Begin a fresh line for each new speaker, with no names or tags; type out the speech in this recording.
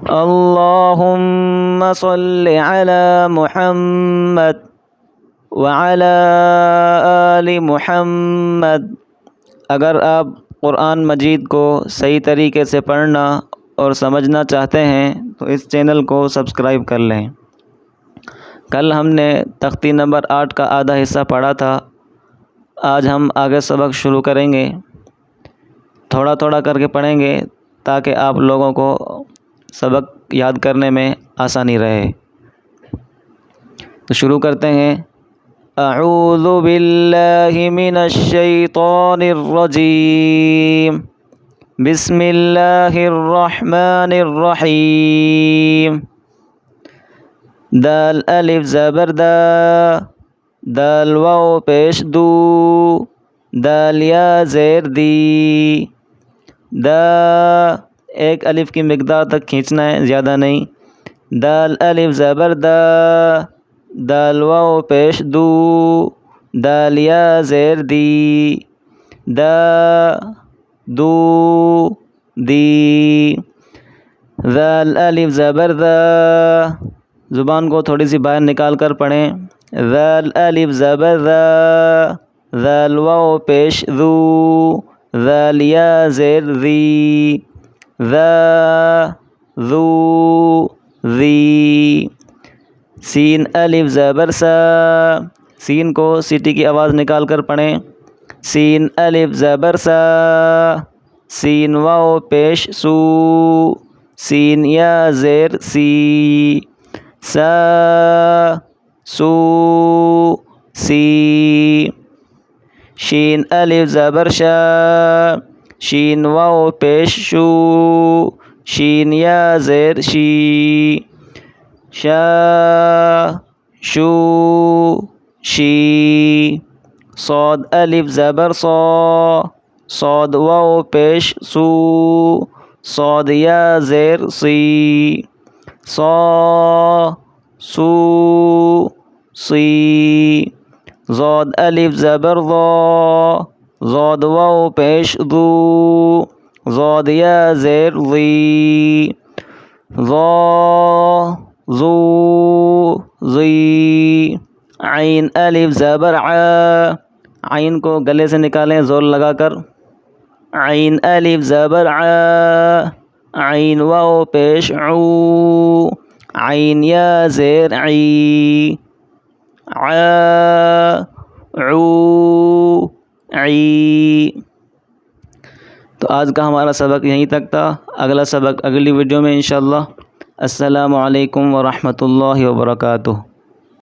اللہم صل علی محمد وعلی آل محمد۔ اگر آپ قرآن مجید کو صحیح طریقے سے پڑھنا اور سمجھنا چاہتے ہیں تو اس چینل کو سبسکرائب کر لیں۔ کل ہم نے تختی نمبر 8 کا آدھا حصہ پڑھا تھا۔ آج ہم آگے سبق شروع کریں گے، تھوڑا تھوڑا کر کے پڑھیں گے تاکہ آپ لوگوں کو سبق یاد کرنے میں آسانی رہے۔ تو شروع کرتے ہیں۔ اعوذ باللہ من الشیطان الرجیم، بسم اللہ الرحمن الرحیم۔ دال الف زبر دا، دال واو پیش دو، دال یا زیر دی۔ دا ایک الف کی مقدار تک کھینچنا ہے، زیادہ نہیں۔ دال الف زبر دا، دال واو پیش دو، دال یا زیر دی۔ دا دو دی۔ ذال الف زبر دا، زبان کو تھوڑی سی باہر نکال کر پڑھیں۔ ذال الف زبر دا، ذال واو پیش دو، ذال یا زیر دی۔ ذا ذو ذی۔ سین الف زبر سا، سین کو سیٹی کی آواز نکال کر پڑھیں۔ سین الف زبر سا، سین واو پیش سو، سین یا زیر سی۔ سا سو سی۔ شین الف زبر شا، شین واو پیش شو، شین یا زیر شی۔ شا شو شی۔ صاد الف زبر صا، صاد واو پیش سو، صاد یا زیر سی۔ صا سو سی۔ ضاد الف زبر ضا، ضاد واو پیش ضو، ضاد یا زیر ضی۔ ضا ضو ضی۔ عین الف زبر ع، عین کو گلے سے نکالیں زور لگا کر۔ عین الف زبر ع، عین واو پیش عو، عین یا زیر عی۔ ع عو عی۔ تو آج کا ہمارا سبق یہیں تک تھا۔ اگلا سبق اگلی ویڈیو میں انشاءاللہ۔ السلام علیکم ورحمۃ اللہ وبرکاتہ۔